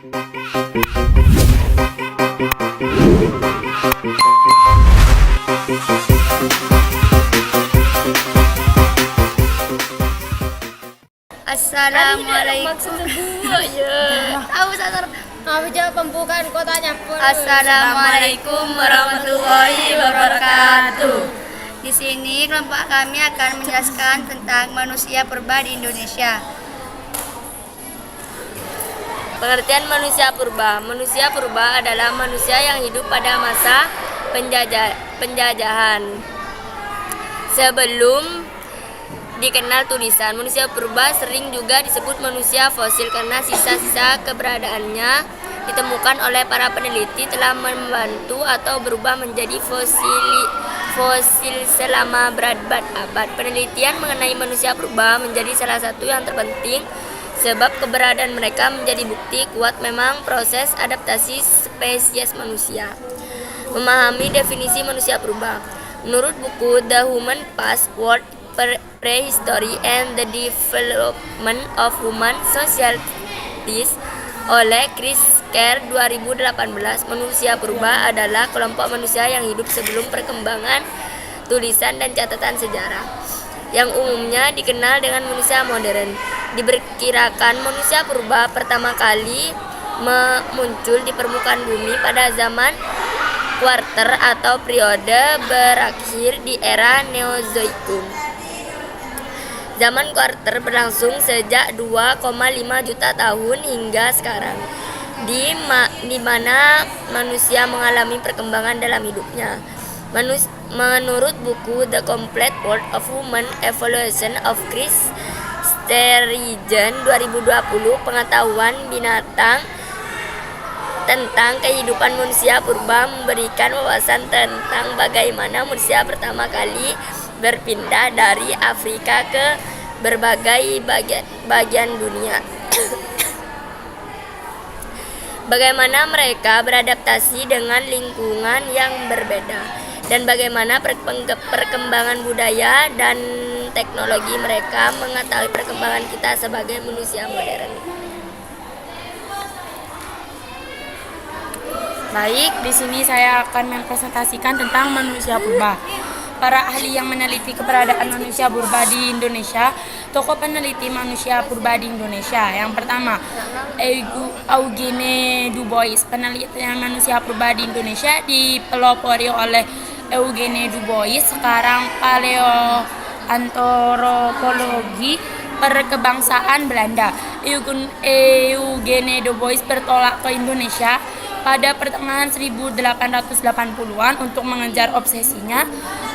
Assalamualaikum. Pembukaan kotanya. Assalamualaikum warahmatullahi wabarakatuh. Di sini kelompok kami akan menjelaskan tentang manusia purba di Indonesia. Pengertian manusia purba. Manusia purba adalah manusia yang hidup pada masa penjajahan. Sebelum dikenal tulisan, manusia purba sering juga disebut manusia fosil karena sisa-sisa keberadaannya ditemukan oleh para peneliti telah membantu atau berubah menjadi fosil selama berabad-abad. Penelitian mengenai manusia purba menjadi salah satu yang terpenting sebab keberadaan mereka menjadi bukti kuat memang proses adaptasi spesies manusia. Memahami definisi manusia purba. Menurut buku The Human Past, World Prehistory and the Development of Human Societies oleh Chris Kerr 2018, manusia purba adalah kelompok manusia yang hidup sebelum perkembangan tulisan dan catatan sejarah, yang umumnya dikenal dengan manusia modern. Diperkirakan manusia purba pertama kali muncul di permukaan bumi pada zaman kuarter atau periode berakhir di era Neozoikum. Zaman kuarter berlangsung sejak 2,5 juta tahun hingga sekarang, di mana manusia mengalami perkembangan dalam hidupnya. Menurut buku The Complete World of Human Evolution of Chris Sterigen 2020, pengetahuan binatang tentang kehidupan manusia purba memberikan wawasan tentang bagaimana manusia pertama kali berpindah dari Afrika ke berbagai bagian dunia. Bagaimana mereka beradaptasi dengan lingkungan yang berbeda, dan bagaimana perkembangan budaya dan teknologi mereka mengetahui perkembangan kita sebagai manusia modern. Baik, di sini saya akan mempresentasikan tentang manusia purba. Para ahli yang meneliti keberadaan manusia purba di Indonesia. Tokoh peneliti manusia purba di Indonesia. Yang pertama, Eugene Du Bois. Penelitian manusia purba di Indonesia dipelopori oleh Eugene Du Bois, sekarang paleoantropologi perkebangsaan Belanda. Eugene Du Bois bertolak ke Indonesia pada pertengahan 1880-an untuk mengejar obsesinya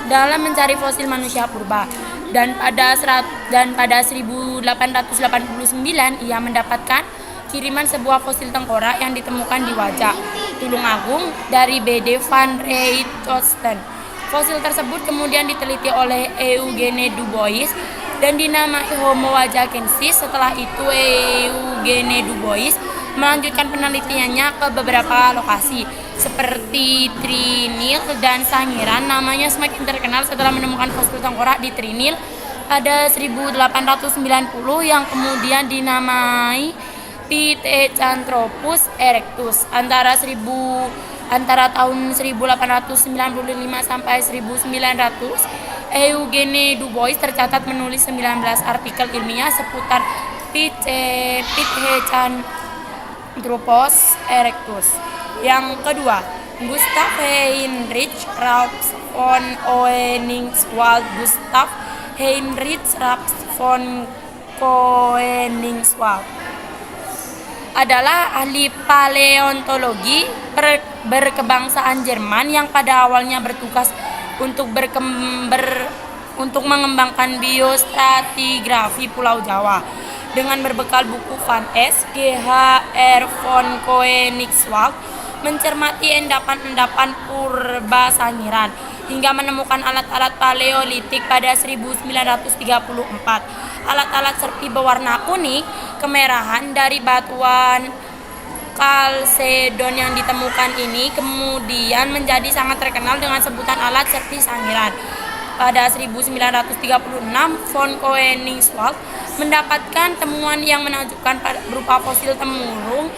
dalam mencari fosil manusia purba, dan pada 1889 ia mendapatkan kiriman sebuah fosil tengkorak yang ditemukan di Wajah, Tulungagung dari B.D. van Richthofen. Fosil tersebut kemudian diteliti oleh Eugene Du Bois dan dinamai Homo wajakensis. Setelah itu Eugene Du Bois melanjutkan penelitiannya ke beberapa lokasi seperti Trinil dan Sangiran. Namanya semakin terkenal setelah menemukan fosil tengkorak di Trinil pada 1890 yang kemudian dinamai Pithecanthropus erectus. Antara tahun 1895 sampai 1900, Eugene Du Bois tercatat menulis 19 artikel ilmiah seputar Pithecanthropus erectus. Yang kedua, Gustav Heinrich Raps von Koenigswald. Gustav Heinrich Raps von Koenigswald adalah ahli paleontologi berkebangsaan Jerman yang pada awalnya bertugas untuk mengembangkan biostratigrafi Pulau Jawa. Dengan berbekal buku Van S. G.H.R. von Koenigswald mencermati endapan-endapan purba Sangiran hingga menemukan alat-alat paleolitik pada 1934. Alat-alat serpi berwarna kuning kemerahan dari batuan kalsedon yang ditemukan ini kemudian menjadi sangat terkenal dengan sebutan alat serpi Sangiran. Pada 1936, von Koenigswald mendapatkan temuan yang menunjukkan berupa fosil temurung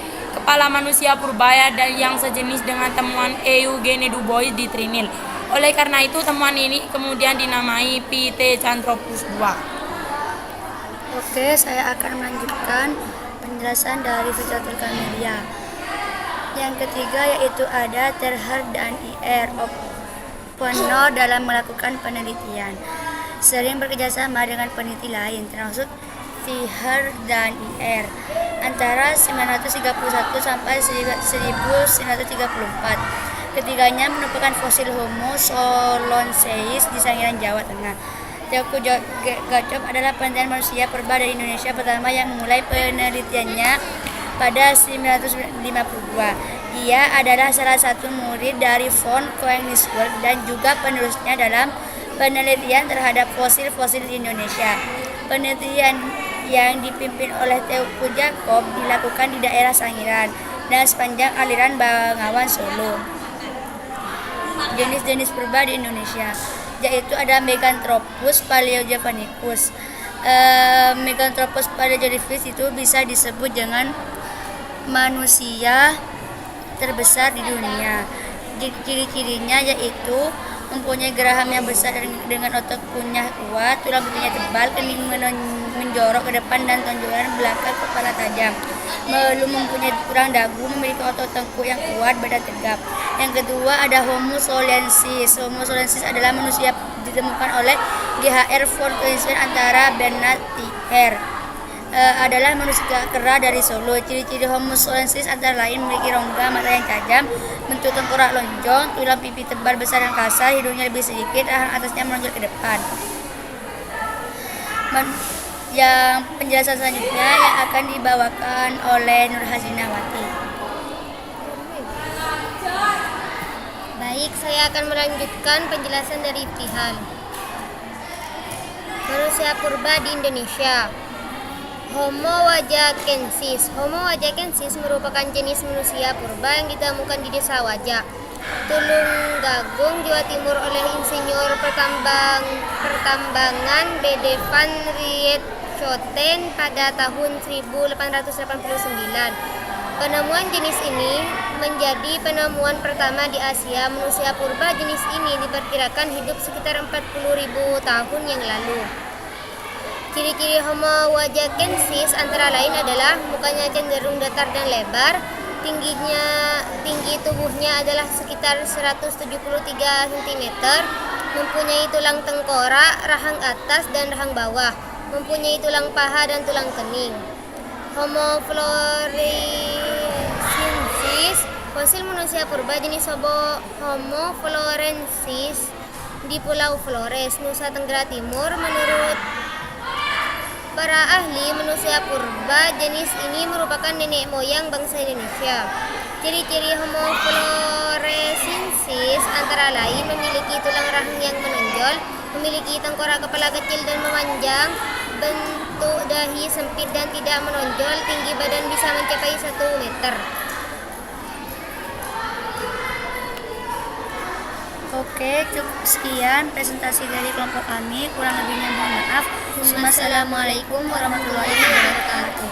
kepala manusia purba dan yang sejenis dengan temuan Eugene Du Bois di Trinil. Oleh karena itu, temuan ini kemudian dinamai Pithecanthropus II. Oke, saya akan melanjutkan penjelasan dari Fitratul Kamilia. Yang ketiga yaitu ada Terhar dan Ir. Openo dalam melakukan penelitian sering bekerjasama dengan peneliti lain, termasuk Terhar dan Ir. Antara 931 sampai 1934. Ketiganya menemukan fosil Homo solonensis di Sangiran, Jawa Tengah. Teuku Gacop adalah penelitian manusia purba dari Indonesia pertama yang memulai penelitiannya pada 1952. Ia adalah salah satu murid dari von Koenigswerd dan juga penerusnya dalam penelitian terhadap fosil-fosil di Indonesia. Penelitian yang dipimpin oleh Teuku Gacop dilakukan di daerah Sangiran dan sepanjang aliran Bengawan Solo. Jenis-jenis purba di Indonesia yaitu ada Meganthropus paleojavanicus. Meganthropus paleojavanicus itu bisa disebut dengan manusia terbesar di dunia. Ciri-cirinya yaitu mempunyai geraham yang besar dengan otot kunyah kuat, tulang betisnya tebal, kening menjorok ke depan dan tonjolan belakang kepala tajam. Belum mempunyai tulang dagu, memiliki otot tengkuk yang kuat, badan tegap. Yang kedua ada Homo solonensis. Homo solonensis adalah manusia ditemukan oleh GHR von Koenigswerd antara Bernard Tier. Adalah manusia kera dari Solo. Ciri-ciri Homo solonensis antara lain memiliki rongga mata yang tajam, bentuk tengkorak lonjong, tulang pipi tebal besar dan kasar, hidungnya lebih sedikit, rahang atasnya menonjol ke depan. Yang penjelasan selanjutnya yang akan dibawakan oleh Nur Hazinawati. Baik, saya akan melanjutkan penjelasan dari Ibtihal. Manusia purba di Indonesia. Homo wajakensis. Homo wajakensis merupakan jenis manusia purba yang ditemukan di desa Wajak, Tulunggagung, Jawa Timur oleh insinyur pertambangan B.D. van Rietschoten pada tahun 1889. Penemuan jenis ini menjadi penemuan pertama di Asia. Manusia purba jenis ini diperkirakan hidup sekitar 40.000 tahun yang lalu. Ciri-ciri Homo wajakensis antara lain adalah mukanya cenderung datar dan lebar, tinggi tubuhnya adalah sekitar 173 cm, mempunyai tulang tengkorak, rahang atas dan rahang bawah, mempunyai tulang paha dan tulang kening. Homo florensis, fosil manusia purba jenis Homo florensis di Pulau Flores, Nusa Tenggara Timur. Menurut para ahli, manusia purba jenis ini merupakan nenek moyang bangsa Indonesia. Ciri-ciri Homo florensis antara lain memiliki tulang rahang yang menonjol, memiliki tengkorak kepala kecil dan memanjang, bentuk dahi sempit dan tidak menonjol, tinggi badan bisa mencapai 1 meter. Oke, cukup sekian presentasi dari kelompok kami. Kurang lebihnya mohon maaf. Wassalamualaikum warahmatullahi wabarakatuh.